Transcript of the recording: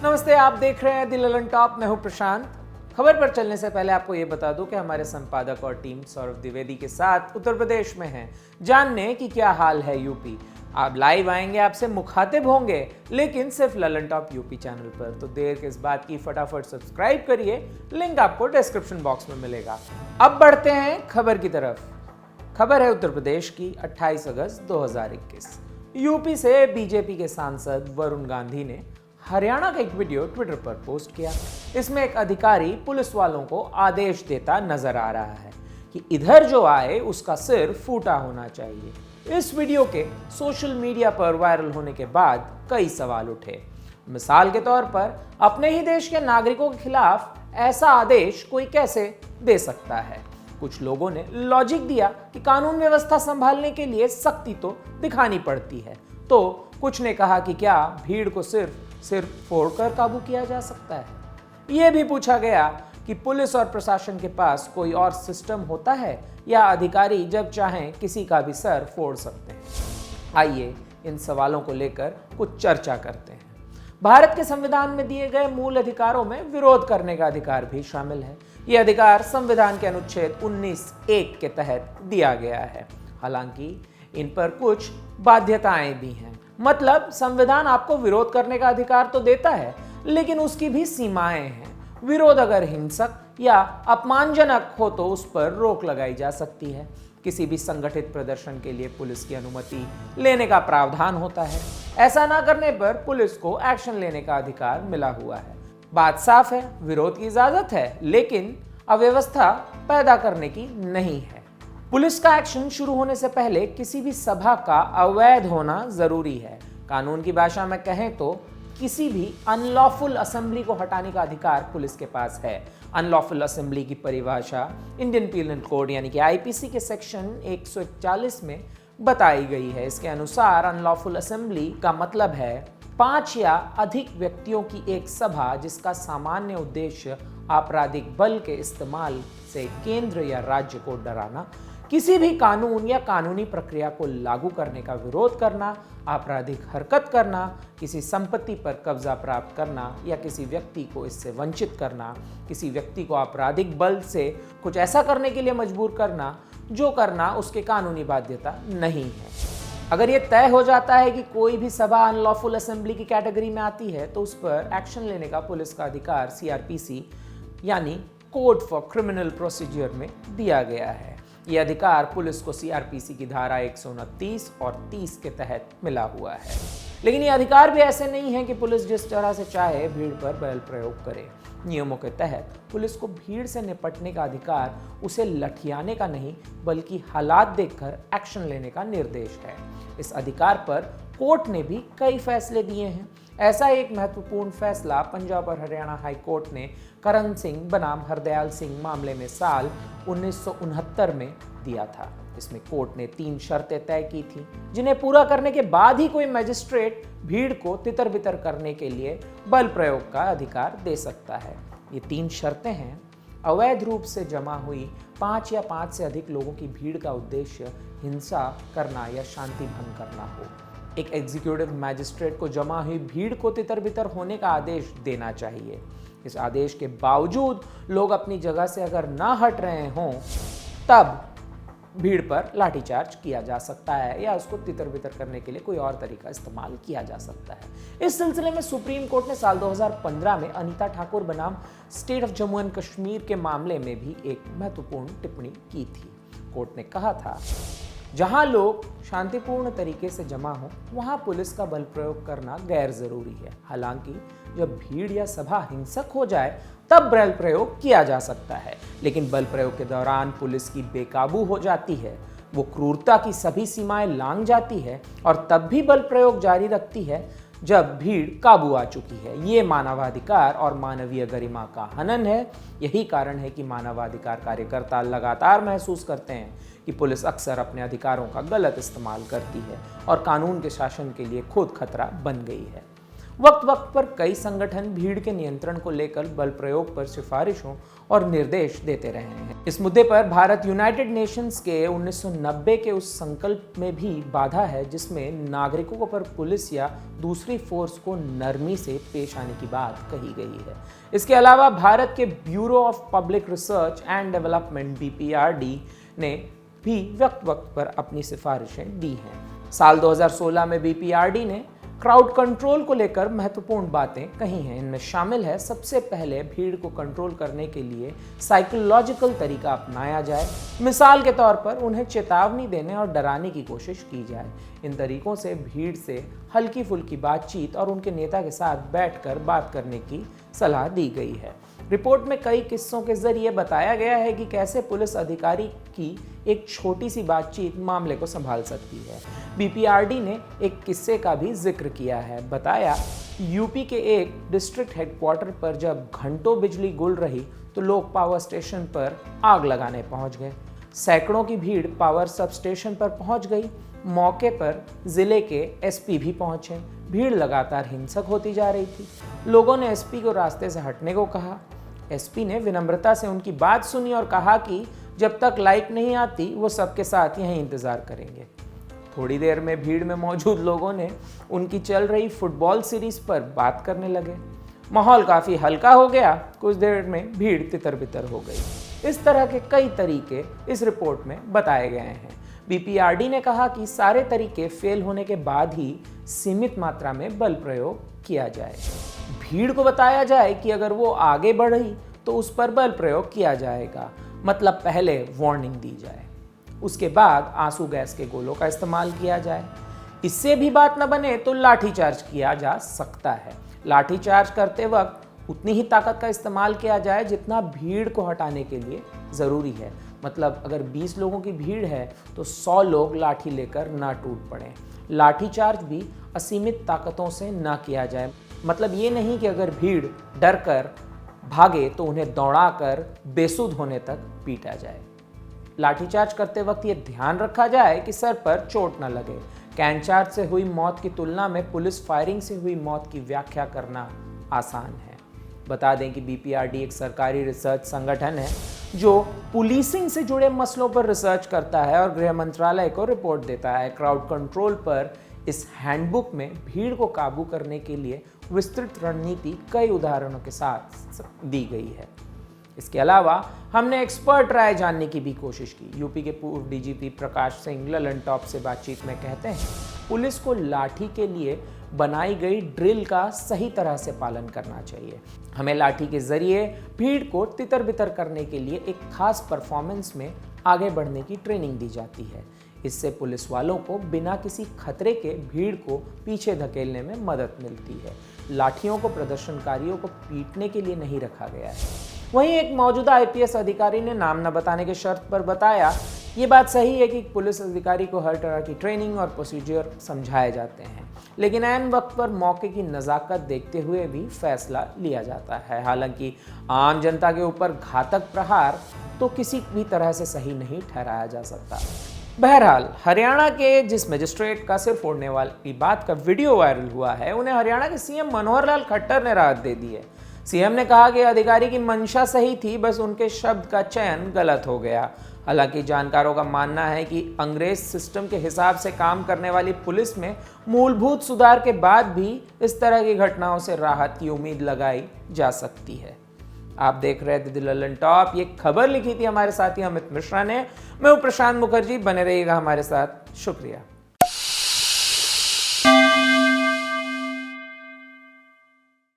नमस्ते, आप देख रहे हैं द ललन टॉप। मैं हूं प्रशांत। खबर पर चलने से पहले आपको यह बता दूं कि हमारे संपादक और टीम सौरभ द्विवेदी के साथ उत्तर प्रदेश में हैं, जानने कि क्या हाल है यूपी। आप लाइव आएंगे, आपसे मुखातिब होंगे, लेकिन सिर्फ ललन टॉप यूपी चैनल पर। तो देर किस बात की, फटाफट सब्सक्राइब करिए, लिंक आपको डिस्क्रिप्शन बॉक्स में मिलेगा। अब बढ़ते हैं खबर की तरफ। खबर है उत्तर प्रदेश की 28 अगस्त 2021। यूपी से बीजेपी के सांसद वरुण गांधी ने हरियाणा का एक वीडियो ट्विटर पर पोस्ट किया। इसमें एक अधिकारी पुलिस वालों को आदेश देता नजर आ रहा है कि इधर जो आए उसका सिर फूटा होना चाहिए। इस वीडियो के सोशल मीडिया पर वायरल होने के बाद कई सवाल उठे। मिसाल के तौर पर, अपने ही देश के नागरिकों के खिलाफ ऐसा आदेश कोई कैसे दे सकता है? कुछ लोगों ने लॉजिक दिया कि कानून व्यवस्था संभालने के लिए सख्ती तो दिखानी पड़ती है, तो कुछ ने कहा कि क्या भीड़ को सिर्फ फोड़कर काबू किया जा सकता है? यह भी पूछा गया कि पुलिस और प्रशासन के पास कोई और सिस्टम होता है या अधिकारी जब चाहें किसी का भी सर फोड़ सकते हैं? आइए इन सवालों को लेकर कुछ चर्चा करते हैं। भारत के संविधान में दिए गए मूल अधिकारों में विरोध करने का अधिकार भी शामिल है। यह अधिकार संविधान के अनुच्छेद 19(1) के तहत दिया गया है। हालांकि इन पर कुछ बाध्यताएं भी हैं। मतलब, संविधान आपको विरोध करने का अधिकार तो देता है, लेकिन उसकी भी सीमाएं हैं। विरोध अगर हिंसक या अपमानजनक हो तो उस पर रोक लगाई जा सकती है। किसी भी संगठित प्रदर्शन के लिए पुलिस की अनुमति लेने का प्रावधान होता है। ऐसा ना करने पर पुलिस को एक्शन लेने का अधिकार मिला हुआ है। बात साफ है, विरोध की इजाजत है, लेकिन अव्यवस्था पैदा करने की नहीं है। पुलिस का एक्शन शुरू होने से पहले किसी भी सभा का अवैध होना जरूरी है। कानून की भाषा में कहें तो किसी भी अनलॉफुल असेंबली को हटाने का अधिकार पुलिस के पास है। अनलॉफुल असेंबली की परिभाषा इंडियन पीनल कोड यानी कि आईपीसी के सेक्शन 141 में बताई गई है। इसके अनुसार अनलॉफुल असेंबली का मतलब है 5 या अधिक व्यक्तियों की एक सभा जिसका सामान्य उद्देश्य आपराधिक बल के इस्तेमाल से केंद्र या राज्य को डराना, किसी भी कानून या कानूनी प्रक्रिया को लागू करने का विरोध करना, आपराधिक हरकत करना, किसी संपत्ति पर कब्जा प्राप्त करना या किसी व्यक्ति को इससे वंचित करना, किसी व्यक्ति को आपराधिक बल से कुछ ऐसा करने के लिए मजबूर करना जो करना उसके कानूनी बाध्यता नहीं है। अगर ये तय हो जाता है कि कोई भी सभा अनलॉफुल असेंबली की कैटेगरी में आती है तो उस पर एक्शन लेने का पुलिस का अधिकार सीआरपीसी यानी कोड फॉर क्रिमिनल प्रोसीजर में दिया गया है। यह अधिकार पुलिस को सीआरपीसी की धारा 129 और 30 के तहत मिला हुआ है। लेकिन यह अधिकार भी ऐसे नहीं है कि पुलिस जिस तरह से चाहे भीड़ पर बल प्रयोग करे। नियमों के तहत पुलिस को भीड़ से निपटने का अधिकार उसे लठियाने का नहीं, बल्कि हालात देखकर एक्शन लेने का निर्देश है। इस अधिकार पर कोर्ट ने भी कई फैसले दिए हैं। ऐसा एक महत्वपूर्ण फैसला पंजाब और हरियाणा हाई कोर्ट ने करण सिंह बनाम हरदयाल सिंह मामले में साल 1969 में दिया था। इसमें कोर्ट ने 3 शर्तें तय की थी, जिन्हें पूरा करने के बाद ही कोई मजिस्ट्रेट भीड़ को तितर बितर करने के लिए बल प्रयोग का अधिकार दे सकता है। ये 3 शर्तें हैं: अवैध रूप से जमा हुई 5 या 5 से अधिक लोगों की भीड़ का उद्देश्य हिंसा करना या शांति भंग करना हो, एक एग्जीक्यूटिव मैजिस्ट्रेट को जमा हुई भीड़ को तितर बितर होने का आदेश देना चाहिए। इस आदेश के बावजूद लोग अपनी जगह से अगर ना हट रहे हों तब भीड़ पर लाठीचार्ज किया जा सकता है या उसको तितर बितर करने के लिए कोई और तरीका इस्तेमाल किया जा सकता है। इस सिलसिले में सुप्रीम कोर्ट ने साल 2015 में अनीता ठाकुर बनाम state of Jammu and Kashmir के मामले में भी एक महत्वपूर्ण टिप्पणी की थी। कोर्ट ने कहा था, जहां लोग शांतिपूर्ण तरीके से जमा हो वहां पुलिस का बल प्रयोग करना गैर जरूरी है। हालांकि जब भीड़ या सभा हिंसक हो जाए तब बल प्रयोग किया जा सकता है, लेकिन बल प्रयोग के दौरान पुलिस की बेकाबू हो जाती है, वो क्रूरता की सभी सीमाएं लांघ जाती है और तब भी बल प्रयोग जारी रखती है जब भीड़ काबू आ चुकी है। ये मानवाधिकार और मानवीय गरिमा का हनन है। यही कारण है कि मानवाधिकार कार्यकर्ता लगातार महसूस करते हैं कि पुलिस अक्सर अपने अधिकारों का गलत इस्तेमाल करती है और कानून के शासन के लिए खुद खतरा बन गई है। वक्त वक्त पर कई संगठन भीड़ के नियंत्रण को लेकर बल प्रयोग पर सिफारिशों और निर्देश देते रहे हैं। इस मुद्दे पर भारत यूनाइटेड नेशंस के 1990 के उस संकल्प में भी बाधा है जिसमें नागरिकों पर पुलिस या दूसरी फोर्स को नरमी से पेश आने की बात कही गई है। इसके अलावा भारत के bureau of public research and development BPRD ने भी वक्त वक्त पर अपनी सिफारिशें दी हैं। साल 2016 में BPRD ने क्राउड कंट्रोल को लेकर महत्वपूर्ण बातें कही हैं। इनमें शामिल है सबसे पहले भीड़ को कंट्रोल करने के लिए साइकोलॉजिकल तरीका अपनाया जाए। मिसाल के तौर पर उन्हें चेतावनी देने और डराने की कोशिश की जाए। इन तरीकों से भीड़ से हल्की फुल्की बातचीत और उनके नेता के साथ बैठकर बात करने की सलाह दी गई है। रिपोर्ट में कई किस्सों के जरिए बताया गया है कि कैसे पुलिस अधिकारी की एक छोटी सी बातचीत मामले को संभाल सकती है। BPRD ने एक किस्से का भी जिक्र किया है। बताया यूपी के एक डिस्ट्रिक्ट हेडक्वार्टर पर जब घंटों बिजली गुल रही तो लोग पावर स्टेशन पर आग लगाने पहुंच गए। सैकड़ों की भीड़ पावर सब स्टेशन पर पहुंच गई। मौके पर जिले के SP भी पहुंचे। भीड़ लगातार हिंसक होती जा रही थी। लोगों ने SP को रास्ते से हटने को कहा। SP ने विनम्रता से उनकी बात सुनी और कहा कि जब तक लाइट नहीं आती वो सबके साथ यहीं इंतजार करेंगे। थोड़ी देर में भीड़ में मौजूद लोगों ने उनकी चल रही फुटबॉल सीरीज पर बात करने लगे। माहौल काफी हल्का हो गया। कुछ देर में भीड़ तितर बितर हो गई। इस तरह के कई तरीके इस रिपोर्ट में बताए गए हैं। BPRD ने कहा कि सारे तरीके फेल होने के बाद ही सीमित मात्रा में बल प्रयोग किया जाए। भीड़ को बताया जाए कि अगर वो आगे बढ़ी तो उस पर बल प्रयोग किया जाएगा। मतलब पहले वार्निंग दी जाए, उसके बाद आंसू गैस के गोलों का इस्तेमाल किया जाए। इससे भी बात न बने तो लाठीचार्ज किया जा सकता है। लाठीचार्ज करते वक्त उतनी ही ताकत का इस्तेमाल किया जाए जितना भीड़ को हटाने के लिए ज़रूरी है। मतलब अगर 20 लोगों की भीड़ है तो 100 लोग लाठी लेकर ना टूट पड़े। लाठीचार्ज भी असीमित ताकतों से ना किया जाए। मतलब ये नहीं कि अगर भीड़ डर कर भागे तो उन्हें दौड़ाकर बेसुध होने तक पीटा जाए। लाठीचार्ज करते वक्त ये ध्यान रखा जाए कि सर पर चोट न लगे। कैनचार्ज से हुई मौत की तुलना में पुलिस फायरिंग से हुई मौत की व्याख्या करना आसान है। बता दें कि BPRD एक सरकारी रिसर्च संगठन है जो पुलिसिंग से जुड़े मसलों पर रिसर्च करता है और गृह मंत्रालय को रिपोर्ट देता है। क्राउड कंट्रोल पर इस हैंडबुक में भीड़ को काबू करने के लिए विस्तृत रणनीति कई उदाहरणों के साथ दी गई है। इसके अलावा हमने एक्सपर्ट राय जानने की भी कोशिश की। यूपी के पूर्व DGP प्रकाश सिंह ललन टॉप से बातचीत में कहते हैं, पुलिस को लाठी के लिए बनाई गई ड्रिल का सही तरह से पालन करना चाहिए। हमें लाठी के जरिए भीड़ को तितर बितर करने के लिए एक खास परफॉर्मेंस में आगे बढ़ने की ट्रेनिंग दी जाती है। इससे पुलिस वालों को बिना किसी खतरे के भीड़ को पीछे धकेलने में मदद मिलती है। लाठियों को प्रदर्शनकारियों को पीटने के लिए नहीं रखा गया है। वहीं एक मौजूदा IPS अधिकारी ने नाम न बताने के शर्त पर बताया, ये बात सही है कि पुलिस अधिकारी को हर तरह की ट्रेनिंग और प्रोसीजर समझाए जाते हैं, लेकिन ऐन वक्त पर मौके की नज़ाकत देखते हुए भी फैसला लिया जाता है। हालांकि आम जनता के ऊपर घातक प्रहार तो किसी भी तरह से सही नहीं ठहराया जा सकता। बहरहाल हरियाणा के जिस मजिस्ट्रेट का सिर फोड़ने वाली बात का वीडियो वायरल हुआ है, उन्हें हरियाणा के CM मनोहर लाल खट्टर ने राहत दे दी है। CM ने कहा कि अधिकारी की मंशा सही थी, बस उनके शब्द का चयन गलत हो गया। हालांकि जानकारों का मानना है कि अंग्रेज सिस्टम के हिसाब से काम करने वाली पुलिस में मूलभूत सुधार के बाद भी इस तरह की घटनाओं से राहत की उम्मीद लगाई जा सकती है। आप देख रहे थे द ललन टॉप। ये खबर लिखी थी हमारे साथी अमित मिश्रा ने। मैं हूं प्रशांत मुखर्जी। बने रहिएगा हमारे साथ। शुक्रिया।